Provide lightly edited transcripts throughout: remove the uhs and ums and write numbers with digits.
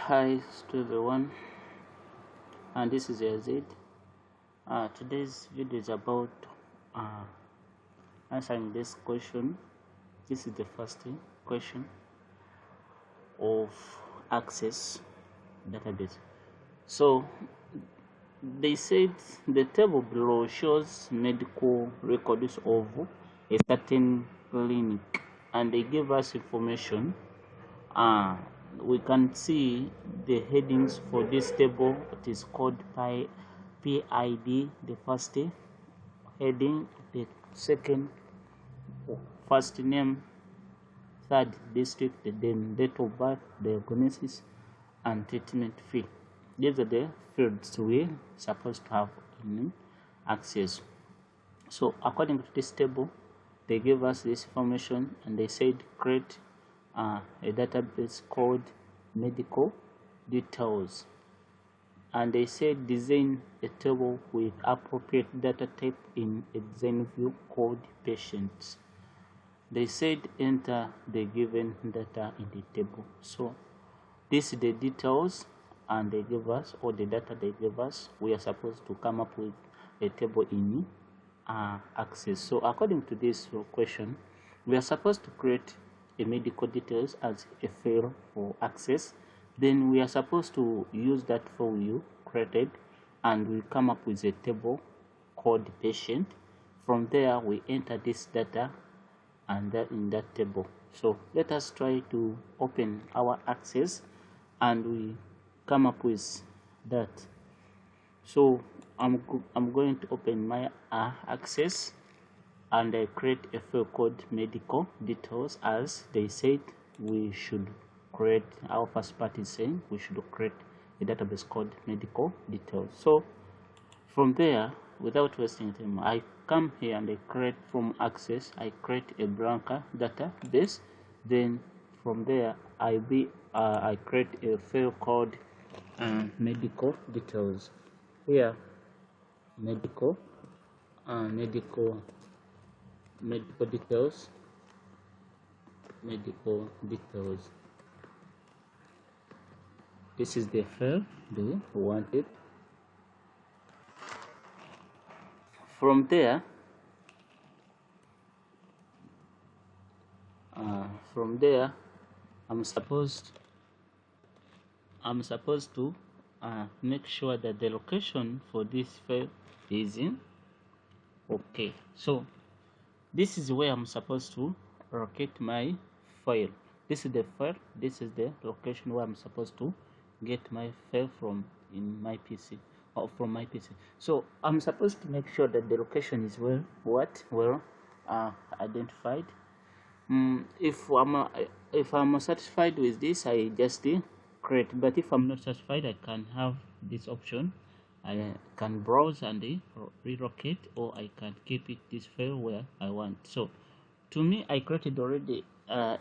Hi to everyone, and this is Yazid. Today's video is about uh, answering this question. This is the first question of access database. So they said the table below shows medical records of a certain clinic, and they give us information. We can see the headings for this table. It is called PID, the first heading, the second first name, third district, then date of birth, diagnosis, and treatment fee. These are the fields we're supposed to have in access. So according to this table, they gave us this information and they said create a database called medical details, and they said design a table with appropriate data type in a design view called patients. They said enter the given data in the table. So this is the details, and they give us all the data they give us. We are supposed to come up with a table in access. So according to this question, we are supposed to create a medical details as a file for access. Then we are supposed to use that file you created, and we come up with a table called patient. From there we enter this data and in that table. So let us try to open our access and we come up with that. So I'm going to open my access, and I create a file called medical details, as they said we should create. Our first part is saying we should create a database called medical details. So from there, without wasting time, I come here and I create from access, I create a blank database. Then from there I create a file called medical details. Here medical details, this is the file they wanted. From there I'm supposed to make sure that the location for this file is in okay. So this is where I'm supposed to locate my file. This is the file, this is the location where I'm supposed to get my file from in my PC, or from my PC. So I'm supposed to make sure that the location is well identified. If I'm satisfied with this, I just create. But if I'm not satisfied, I can have this option. I can browse and relocate, or I can keep it this file where I want. So to me, I created already a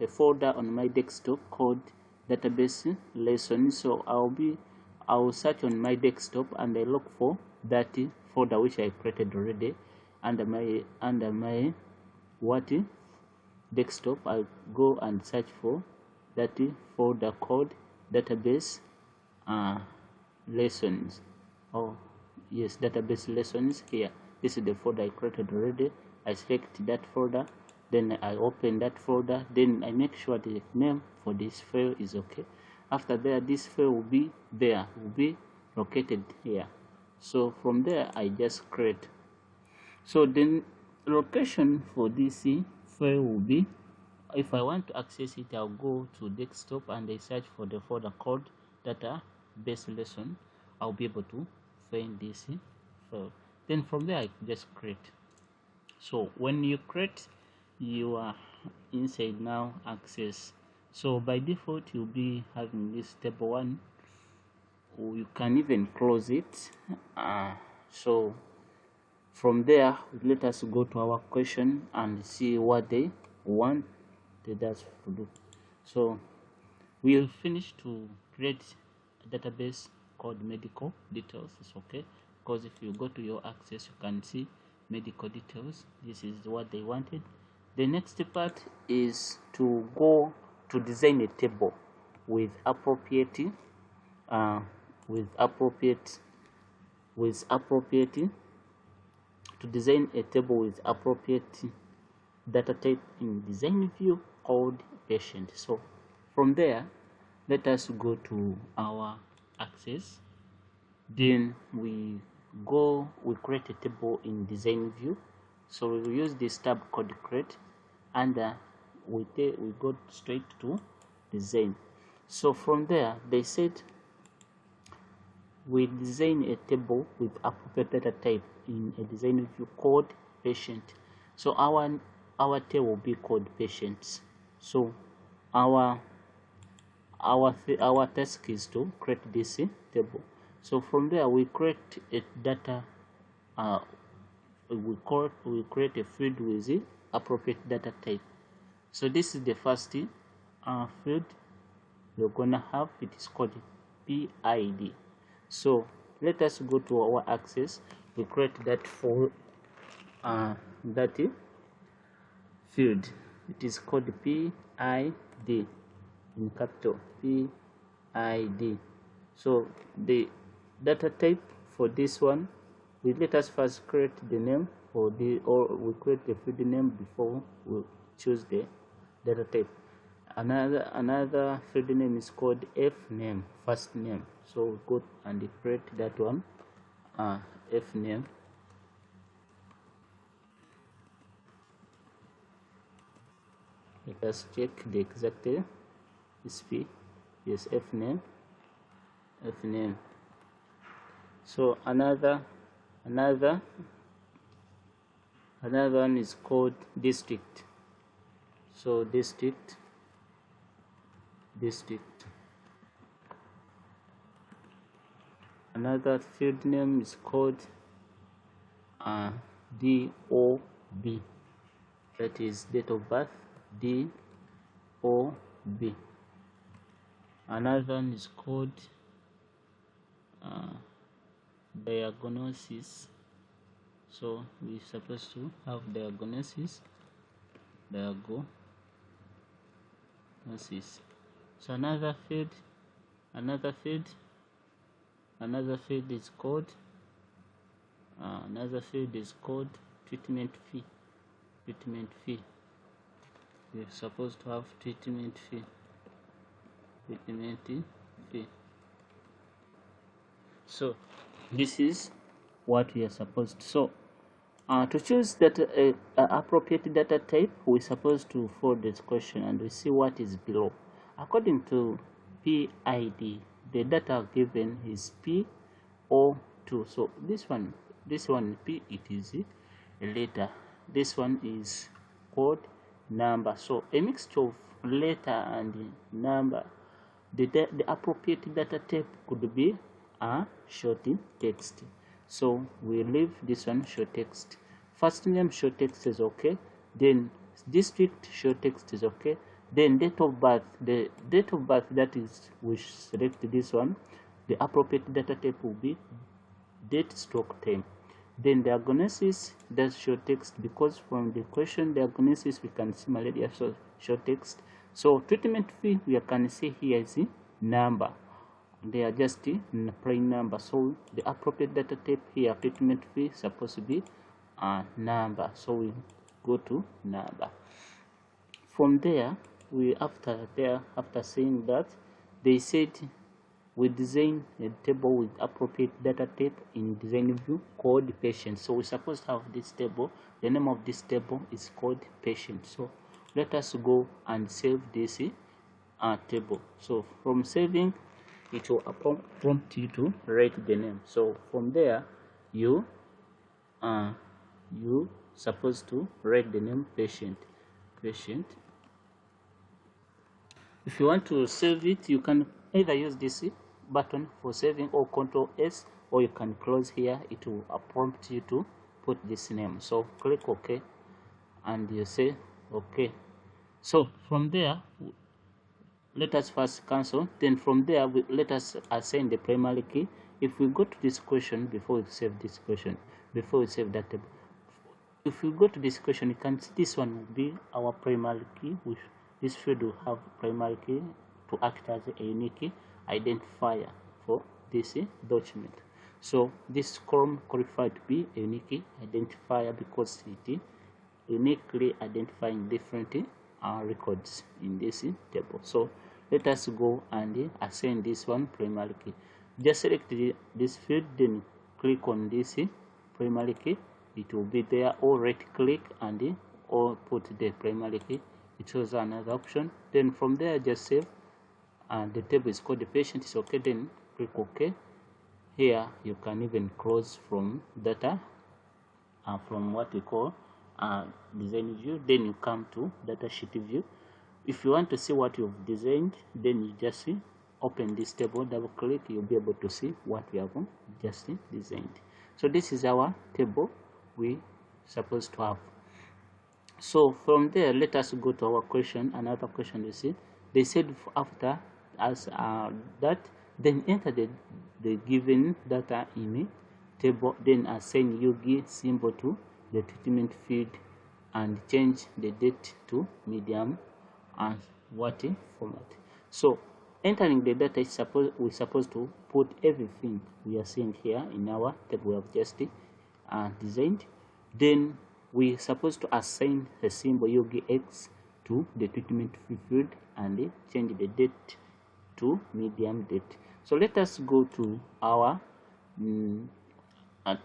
folder on my desktop called database lesson. So I'll search on my desktop and I look for that folder which I created already under my desktop. I go and search for that folder called database lessons. Oh yes, database lessons. Here, this is the folder I created already. I select that folder, then I open that folder, then I make sure the name for this file is okay. After that, this file will be located here. So from there I just create. So then location for this file will be, if I want to access it, I'll go to desktop and I search for the folder called database lesson. I'll be able to find this file. Then from there I just create. So when you create, you are inside now access. So by default you'll be having this table 1, or you can even close it. So from there, let us go to our question and see what they want us to do. So we'll finish to create a database called medical details. It's okay, because if you go to your access, you can see medical details. This is what they wanted. The next part is to go to design a table. with appropriate uh, with appropriate to design a table with appropriate data type in design view called patient. So from there, let us go to our access. Then we create a table in design view. So we will use this tab called create, and we go straight to design. So from there, they said we design a table with appropriate data type in a design view called patient. So our table will be called patients. So our task is to create this table. So from there we create a data we create a field with the appropriate data type. So this is the first field we're gonna have. It is called PID. So let us go to our access. We create that for that field. It is called PID in capital PID. So the data type for this one, let us first create the name for we create the field name before we choose the data type. Another field name is called F name, first name. So we go and create that one, F name. Let us check the exact SP. Yes, F name. So another one is called district. So district. Another field name is called DOB. That is date of birth. DOB. Another one is called diagnosis. So we're supposed to have diagnosis. So another field is called treatment fee. We're supposed to have treatment fee. So this is what we are supposed to. So to choose that appropriate data type, we're supposed to follow this question and we see what is below. According to PID, the data given is P02. So this one P, it is a letter. This one is code number. So a mixture of letter and number. The appropriate data type could be a short text. So we leave this one short text. First name short text is okay. Then district short text is okay. Then date of birth. The date of birth, that is, we select this one. The appropriate data type will be date stroke time. Then diagnosis, that's short text, because from the question diagnosis we can see malaria, so short text. So treatment fee, we can see here is the number. They are just in plain number. So the appropriate data type here, treatment fee, supposed to be a number. So we go to number. From there, after saying that, they said we design a table with appropriate data type in design view called patient. So we're supposed to have this table. The name of this table is called patient. So let us go and save this table. So from saving, it will prompt you to write the name. So from there, you supposed to write the name patient. If you want to save it, you can either use this button for saving or Ctrl S, or you can close here. It will prompt you to put this name. So click OK and you say OK. So from there, let us first cancel. Then from there, let us assign the primary key. If we go to this question before we save this question, before we save that table, if we go to this question, you can see this one will be our primary key, which this field will have primary key to act as a unique identifier for this document. So this column qualified to be a unique identifier because it uniquely identifying different records in this table. So let us go and assign this one primary key. Just select this field, then click on this primary key. It will be there, or right click and or put the primary key. It shows another option. Then from there just save, and the table is called the patient is okay. Then click OK. Here you can even close from data from what we call design view. Then you come to data sheet view. If you want to see what you've designed, then you just open this table, double click, you'll be able to see what we have just designed. So this is our table we supposed to have. So from there, let us go to our question. Another question, you see, they said after as that, then enter the given data in a table, then assign Yugi symbol to the treatment field and change the date to medium and what format. So entering the data is we're supposed to put everything we are seeing here in our table we have just designed. Then we're supposed to assign the symbol Yugi X to the treatment field and change the date to medium date. So let us go to our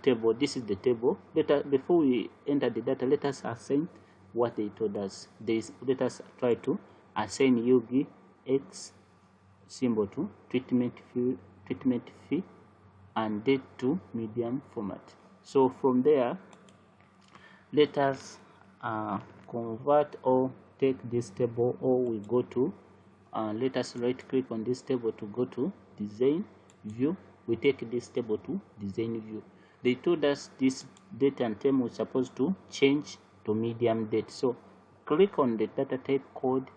table. This is the table. Before we enter the data, let us assign what they told us. Let us try to assign Yugi X symbol to treatment fee and date to medium format. So from there, let us convert or take this table, or we go to let us right click on this table to go to design view. We take this table to design view. They told us this date and time was supposed to change to medium date. So click on the data type code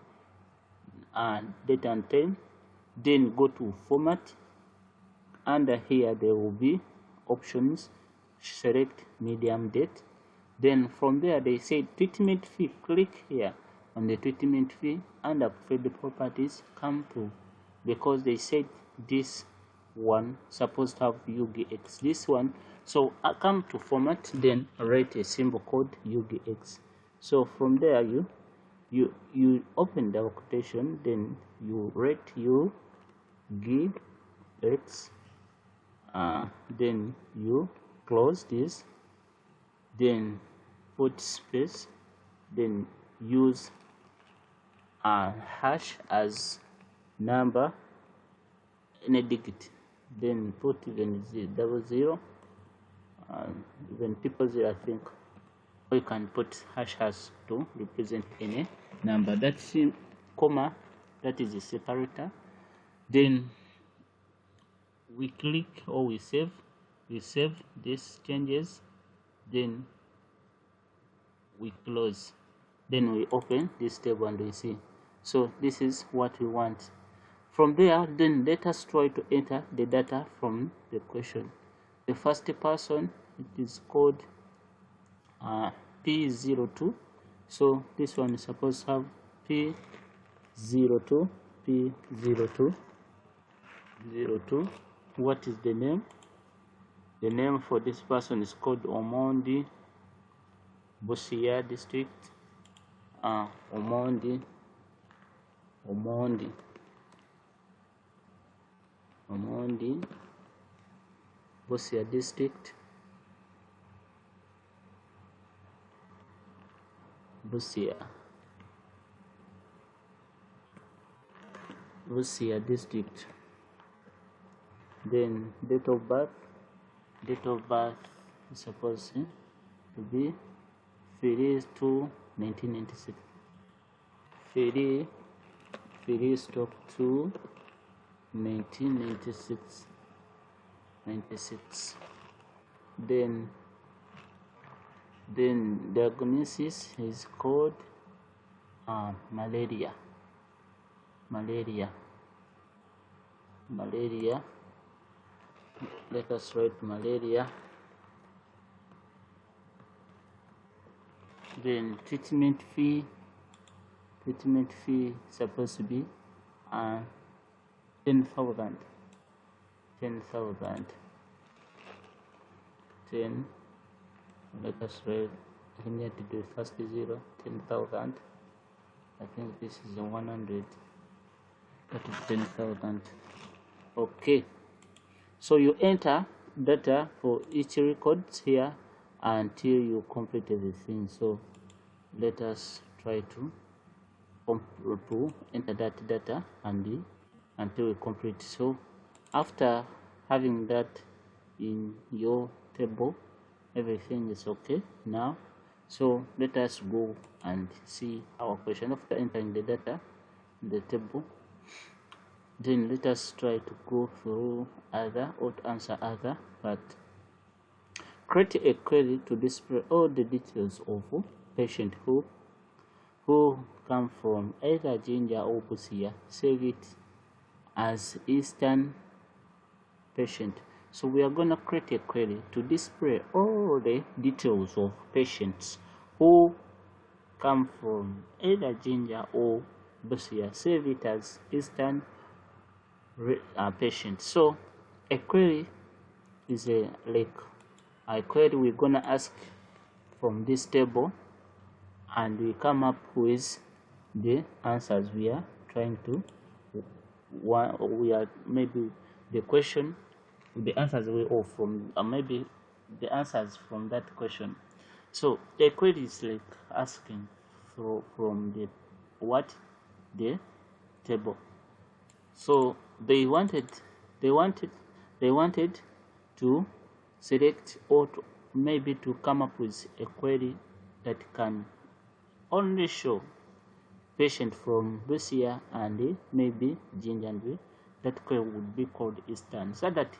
and date and time, then go to format. Under here there will be options, select medium date. Then from there they say treatment fee. Click here on the treatment fee, and for the properties come to, because they said this one supposed to have Yugi X, this one. So I come to format, then write a symbol called Yugi X. So from there you open the quotation, then you write Yugi X, then you close this, then put space, then use a hash as number in a digit, then put even 00 even 000, I think, or you can put hash to represent any number. That's comma, that is a separator. Then we click or we save these changes, then we close, then we open this table and we see. So this is what we want. From there, then let us try to enter the data from the question. The first person, it is called P02. So this one is supposed to have P02. What is the name? The name for this person is called Omondi, Busia district. Omondi, Busia district. Busia district. Then date of birth is supposed to be 3/2/1996. 3/2/1996. Then diagnosis is called malaria. Let us write malaria. Then treatment fee supposed to be 10,000, 10. Let us write. I need to do first 0, 10,000. I think this is a 100. That is 10,000. Okay. So you enter data for each records here until you complete everything. So let us try to enter that data and until we complete. So after having that in your table, everything is okay now. So let us go and see our question. After entering the data in the table, then let us try to go through other or to answer other, but create a query to display all the details of patient who come from either Jinja or Busia. Save it as Eastern patient. So we are going to create a query to display all the details of patients who come from either Jinja or Busia. Save it as Eastern patient. So a query is a query we're going to ask from this table, and we come up with the answers we are trying to maybe the question, the answers we or from maybe the answers from that question. So a query is like asking from the table. So they wanted to select or maybe to come up with a query that can only show patient from Busia and maybe Jinjanvi. That query would be called Eastern, so that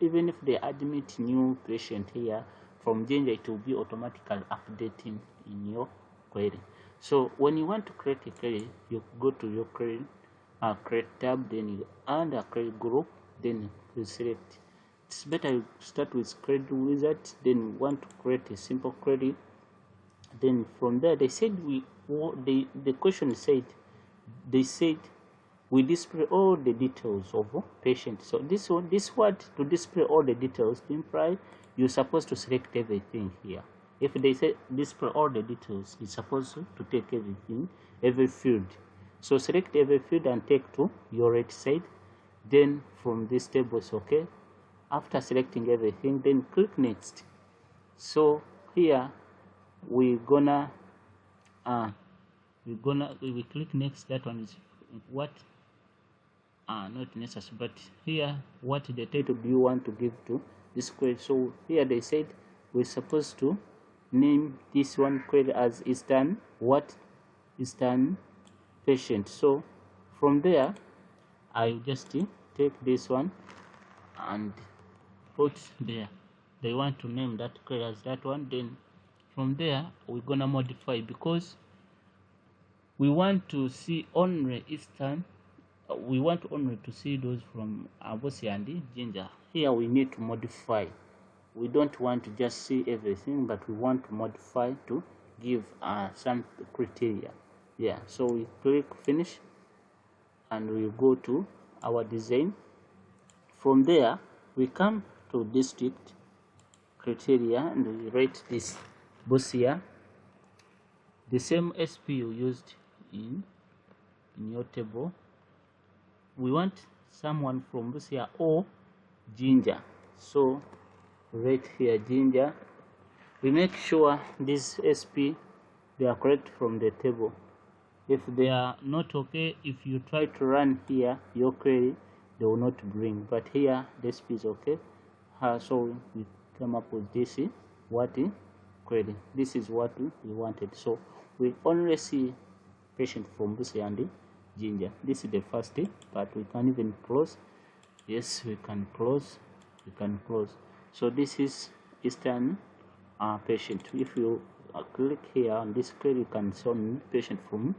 even if they admit new patient here from Jinja, it will be automatically updating in your query. So when you want to create a query, you go to your query create tab, then you under query group, then you select. It's better you start with query wizard, then you want to create a simple query. Then from there they said the question said we display all the details of a patient. So this word to display all the details imply you're supposed to select everything here. If they say display all the details, it's supposed to take everything, every field. So select every field and take to your right side. Then from this table is okay. After selecting everything, then click next. So here we click next. That one is what not necessary, but here what the title do you want to give to this query. So here they said we're supposed to name this one query as Eastern patient. So from there I just take this one and put there. They want to name that query as that one. Then from there we're gonna modify, because we want to see only Eastern. We want only to see those from Abosi and Jinja. Here we need to modify. We don't want to just see everything, but we want to modify to give some criteria. Yeah, so we click finish and we go to our design. From there we come to district criteria and we write this Busia, the same SP you used in your table. We want someone from Busia or Jinja, so right here Jinja. We make sure this SP they are correct from the table. If they are not okay, if you try to run here your query, they will not bring, but here the SP is okay. So we come up with this query. This is what we wanted. So we only see patient from Busia and Jinja. This is the first but we can even close. Yes, we can close. So this is Eastern patient. If you click here on this query, you can show me patient from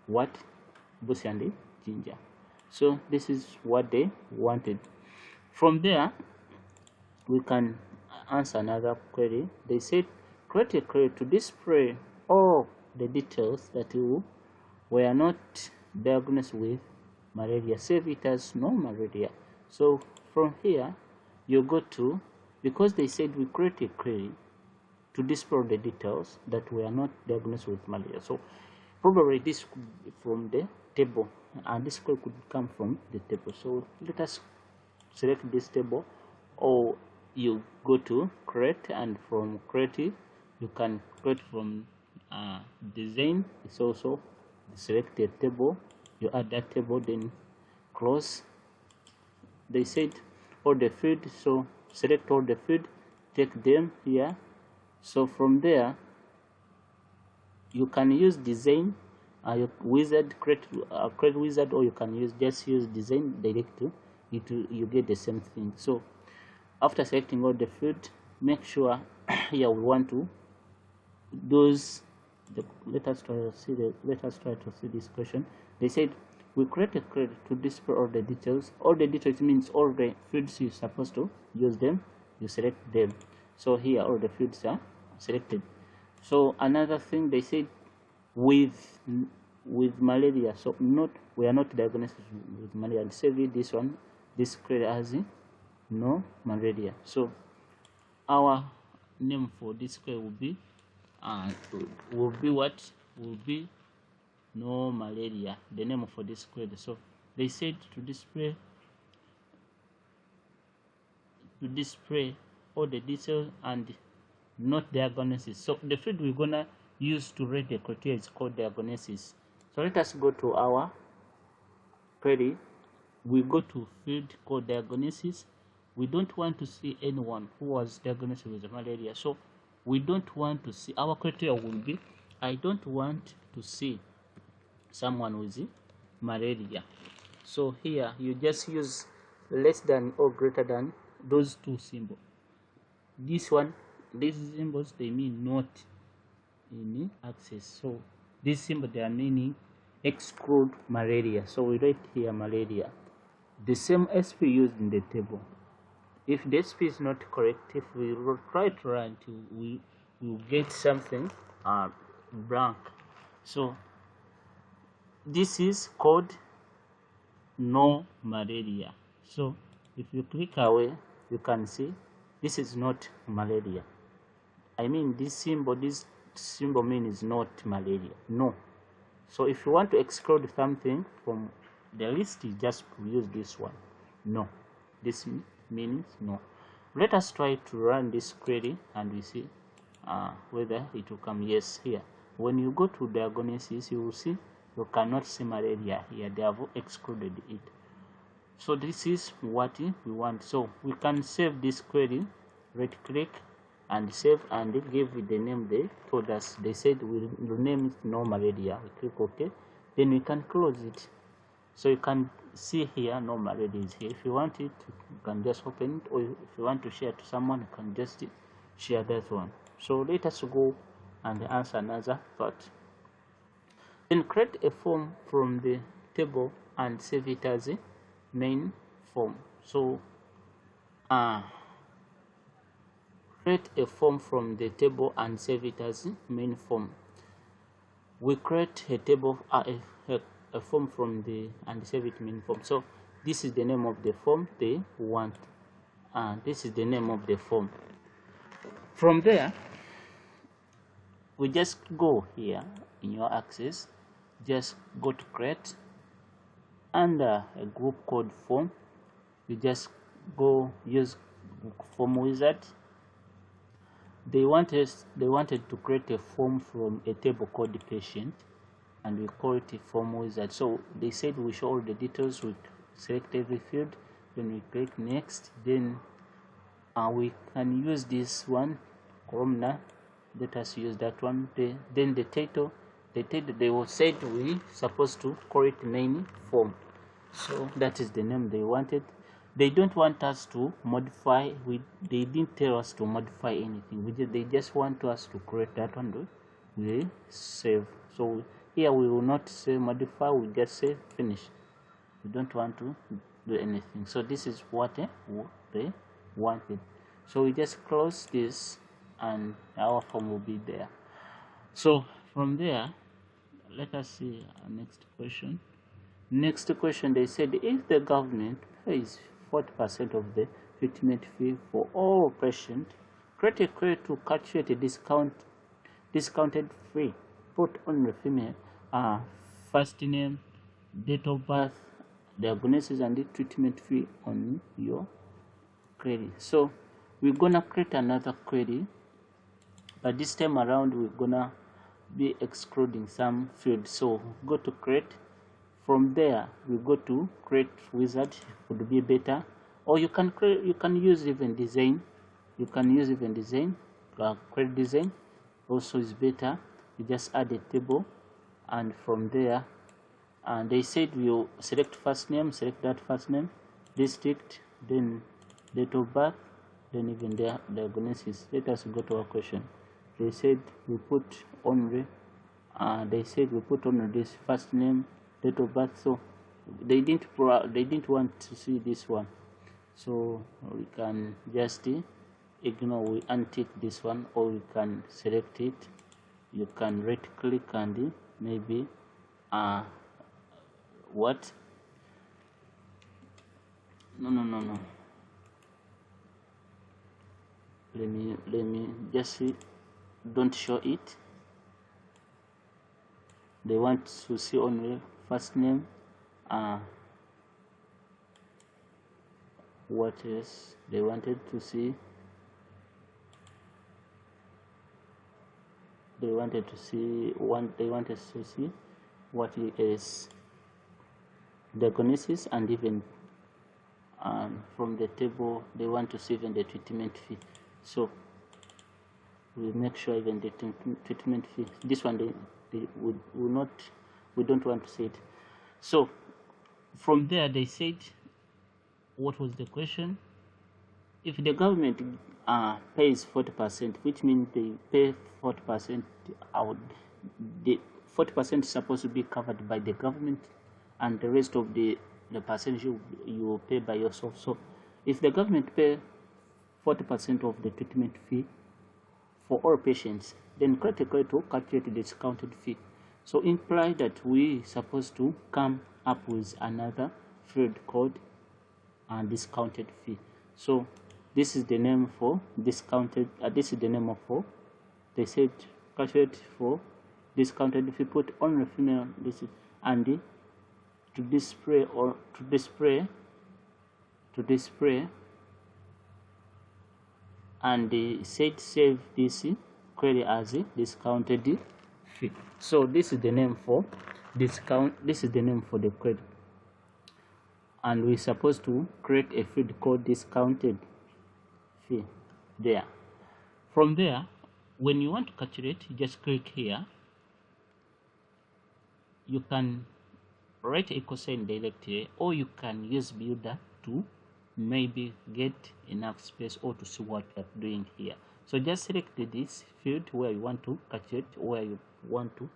Busia and Jinja. So this is what they wanted. From there we can answer another query. They said create a query to display all the details that you were not diagnosed with malaria, save it as no malaria. So from here you go to, because they said we create a query to display the details that we are not diagnosed with malaria. So probably this could be from the table, and this query could come from the table. So let us select this table, or you go to create, and from create you can create from design. It's also select a table, you add that table, then close. They said all the field, so select all the field, take them here. So from there you can use design wizard, create wizard, or you can just use design direct to it, you get the same thing. So after selecting all the field, make sure here we want to let us try to see this question. They said we create a query to display all the details. All the details means all the fields you're supposed to use them, you select them. So here all the fields are selected. So another thing they said, with malaria, so we are not diagnosed with malaria. And save this one, this query as no malaria. So our name for this query will be what? Will be no malaria, the name for this query. So they said to display all the details and not diagnosis. So the field we're gonna use to rate the criteria is called diagnosis. So let us go to our query. We go to field called diagnosis. We don't want to see anyone who was diagnosed with malaria, so we don't want to see, our criteria will be, I don't want to see someone with malaria. So here you just use less than or greater than those two symbols. This one, these symbols, they mean not in access. So this symbol, they are meaning exclude malaria. So we write here malaria, the same SP used in the table. If the SP is not correct, if we try to run to, we will get something blank. So this is called no malaria. So if you click away, you can see this is not malaria. I mean, this symbol means not malaria. No. So if you want to exclude something from the list, you just use this one. No. This means no. Let us try to run this query and we see whether it will come. Yes, here. When you go to diagnosis, you will see you cannot see malaria here. They have excluded it. So this is what we want. So we can save this query, right click and save, and give it the name they told us. They said we'll rename it no malaria. We click OK. Then we can close it. So you can see here no malaria is here. If you want it, you can just open it, or if you want to share to someone, you can just share that one. So let us go and answer another part. Then create a form from the table and save it as a main form. So create a form from the table and save it as a main form. We create a table, a form from the and save it main form. So this is the name of the form they want, and this is the name of the form. From there, we just go here in your access, just go to create, under a group code form, you just go use form wizard. They wanted to create a form from a table called patient, and we call it a form wizard. So they said we show all the details, we select every field, then we click next, then we can use this one, columnar. Let us use that one. Then the title, they will said we supposed to call it main form. So that is the name they wanted. They don't want us to modify. They didn't tell us to modify anything. They just want us to create that one. We save. So here we will not say modify. We just say finish. We don't want to do anything. So this is what they wanted. So we just close this, and our form will be there. So from there, let us see our next question. Next question, they said if the government pays 40% of the treatment fee for all patients, create a credit to calculate a discounted fee. Put on the female first name, date of birth, diagnosis, and the treatment fee on your query. So we're gonna create another query, but this time around we're gonna be excluding some fields. So go to create. From there we go to create wizard, would be better, or you can use even design. You can use even design. Create design also is better. You just add a table, and from there, and they said you select first name, select that first name, district, then date of birth, then even their diagnosis. Let us go to our question. They said we put only this first name, date of birth. So they didn't want to see this one, so we can just ignore, we untick this one, or we can select it. You can right click and maybe what no, let me just see. Don't show it. They want to see only first name. What else they wanted to see? They wanted to see what is diagnosis, and even from the table they want to see even the treatment fee. So we make sure even the treatment fee, this one they we don't want to see it. So from there they said, what was the question? If the government pays 40%, which means they pay 40% out, the 40% is supposed to be covered by the government, and the rest of the percentage you pay by yourself. So if the government pay 40% of the treatment fee for all patients, then critically to calculate the discounted fee. So imply that we supposed to come up with another field called discounted fee. So this is the name for discounted. This is the name of for. They said calculate for discounted. If you put only female, this is, and to display and they said save this query as a discounted fee. So this is the name for discount. This is the name for the query, and we're supposed to create a field called discounted fee there. From there, when you want to calculate, you just click here. You can write equal sign directly, or you can use builder to maybe get enough space or to see what you're doing here. So just select this field where you want to calculate, where you want to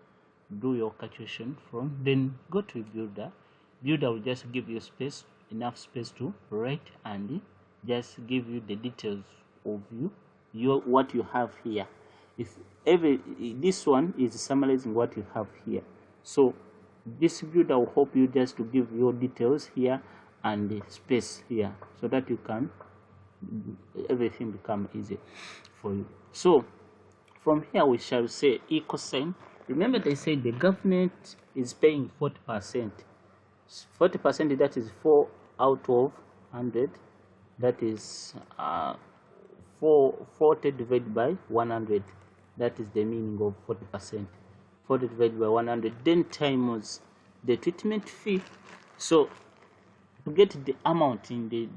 do your calculation from, then go to builder. Builder will just give you space, enough space to write, and just give you the details of what you have here. If this one is summarizing what you have here, so this builder will help you just to give your details here and the space here, so that you can everything become easy for you. So from here we shall say equal sign. Remember they say the government is paying 40%. 40%, that is 4 out of 100. That is 40 divided by 100. That is the meaning of 40%. 40 divided by 100, then times the treatment fee. So to get the amount in the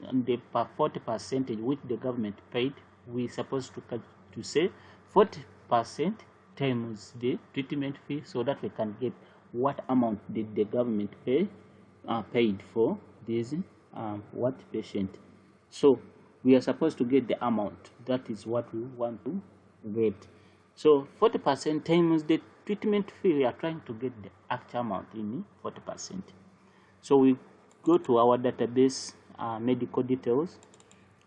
40% which the government paid, we supposed to say 40% times the treatment fee, so that we can get what amount did the government paid for this patient. So we are supposed to get the amount. That is what we want to get. So 40% times the treatment fee, we are trying to get the actual amount in 40%. So we go to our database, medical details,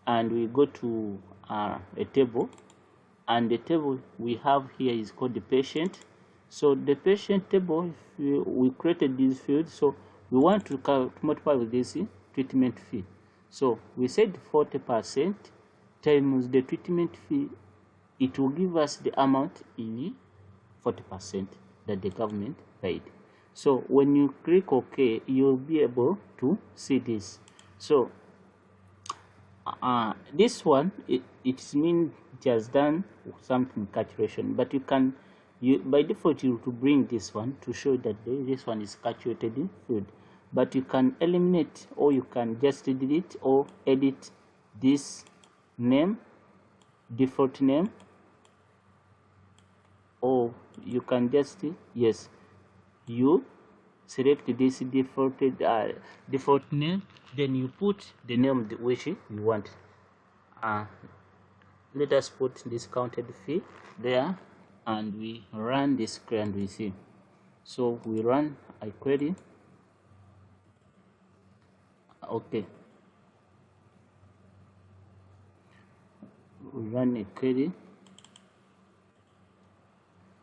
and we go to a table, and the table we have here is called the patient. So the patient table, we created this field, so we want to multiply with this treatment fee. So we said 40% times the treatment fee, it will give us the amount in 40% that the government paid. So when you click OK, you'll be able to see this. So this one, it means it has done something calculation, but you can, by default you to bring this one to show that this one is calculated in field, but you can eliminate, or you can just delete or edit this name, default name, or you can just, yes, you select this default name, then you put the name which you want. Let us put discounted fee there, and we run this query and we see. So we run a query. Okay, we run a query,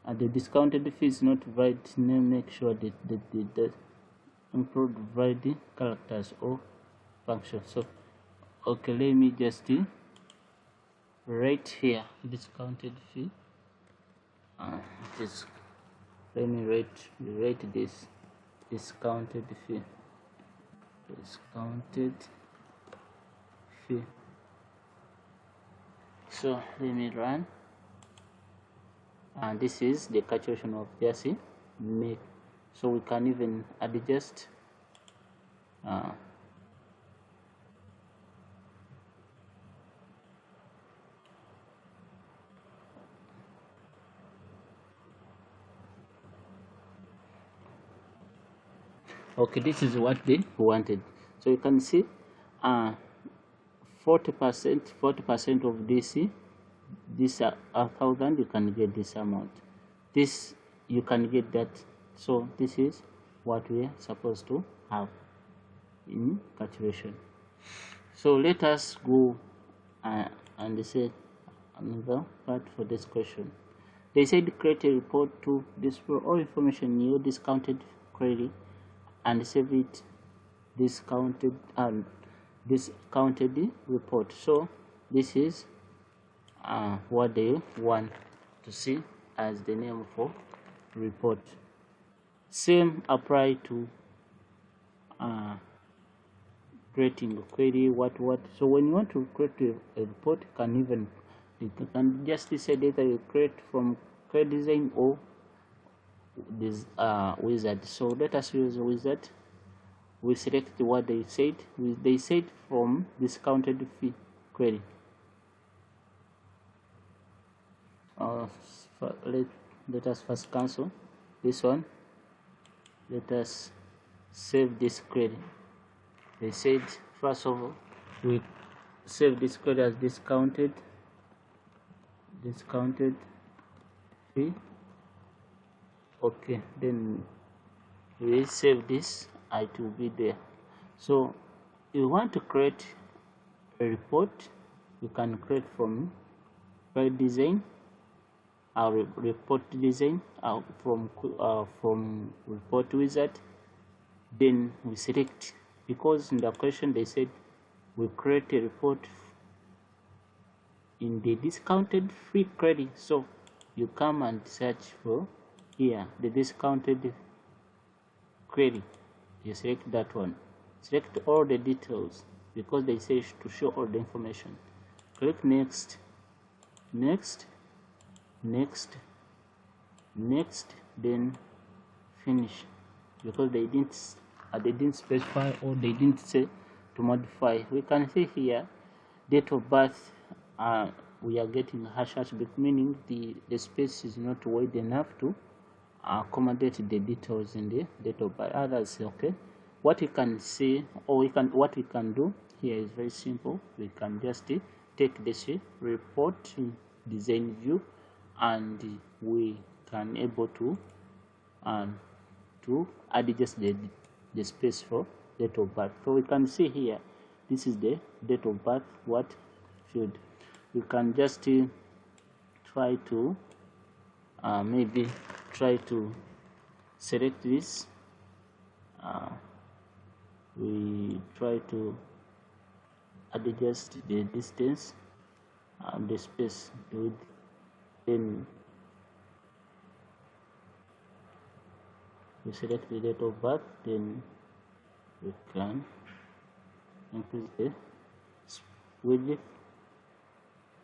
and the discounted fee is not valid name. Make sure that the include valid characters or function. So okay, let me just write here discounted fee. Let me write this discounted fee. Discounted fee. So let me run, and this is the calculation of this make. So we can even adjust okay, this is what they wanted. So you can see 40% of this 1,000, you can get this amount, this you can get that. So this is what we are supposed to have in calculation. So let us go and they said another part for this question. They said create a report to display all information in your discounted query and save it discounted report. So this is what they want to see as the name for report. Same apply to creating a query, what. So when you want to create a report, you can just decide either you create from query design or this wizard. So let us use a wizard. We select what they said. They said from discounted fee query. Let us first cancel this one. Let us save this query. They said first of all we save this query as discounted fee. Okay, then we save this, it will be there. So you want to create a report, you can create from query design or report design from report wizard. Then we select, because in the question they said we create a report in the discounted free query. So you come and search for here the discounted query, you select that one, select all the details because they say to show all the information. Click next, then finish, because they didn't specify or they didn't say to modify. We can see here date of birth, we are getting hash, meaning the space is not wide enough to accommodate the details in the date of birth. Others, okay, what we can see, or what we can do here is very simple. We can just take this report design view, and we can able to add just the space for date of birth. So we can see here, this is the date of birth, what field. You can just try to maybe try to select this we try to adjust the distance and the space to it. Then we select the date of birth, then we can increase the width.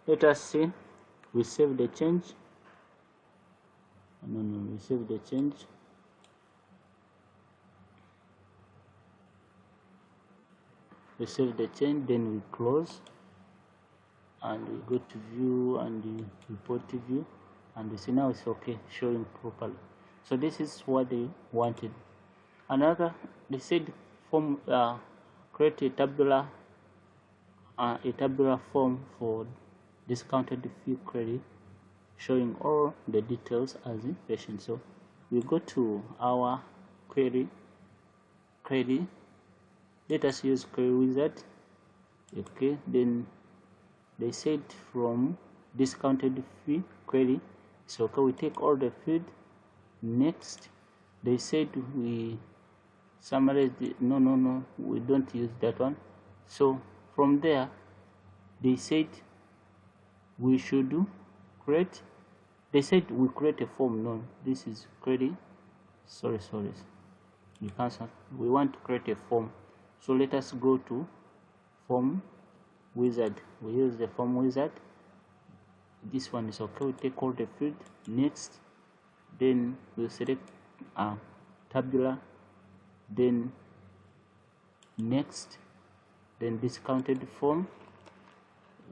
Let us see. We save the change. We save the change. We save the change, then we close, and we go to view and the report view, and we see now it's okay, showing properly. So this is what they wanted. Another, they said form create a tabular form for discounted fee query, showing all the details as in patient. So we go to our query. Let us use query wizard. Okay, then they said from discounted fee query, so okay, we take all the field. Next, they said we summarize the no, we don't use that one. So from there, they said we should create. They said we create a form. No, this is query. Sorry, you cancel. We want to create a form. So let us go to form wizard. We use the form wizard. This one is okay. We take all the field. Next, then we select tabular, then next, then discounted form.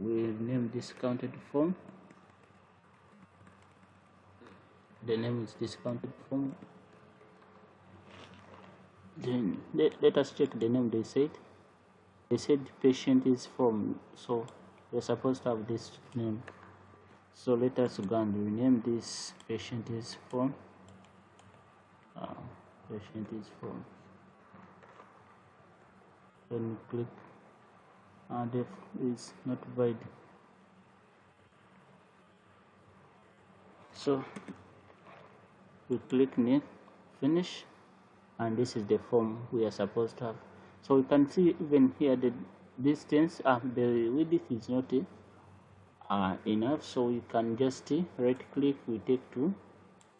We name discounted form. The name is discounted form. Then let us check the name. They said patient is form, so we're supposed to have this name. So let us go and rename this patient is form. Patient is form. Then we click def is not valid. So we click next, finish, and this is the form we are supposed to have. So you can see even here the distance, the width is not enough, so you can just right click, we take to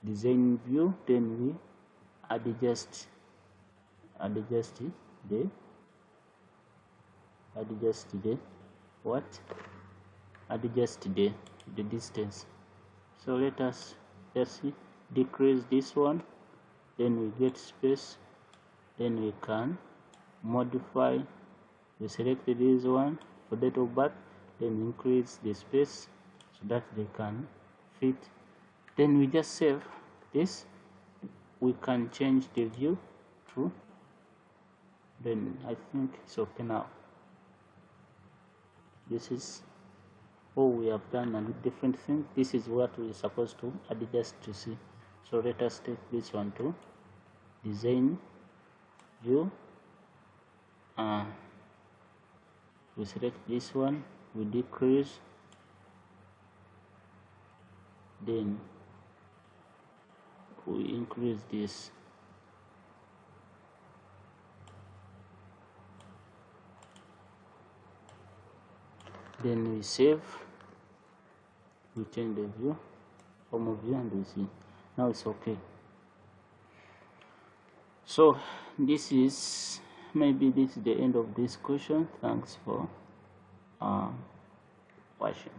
design view, then we adjust the distance. So let us just decrease this one, then we get space, then we can modify. We select this one for date of birth, then increase the space so that they can fit. Then we just save this. We can change the view to, then I think it's okay now. This is all we have done, and different thing. This is what we're supposed to adjust to see. So let us take this one to design view. We select this one, we decrease, then we increase this. Then we save, we change the view, form of view, and we see now it's okay. So this is this is the end of this question. Thanks for watching.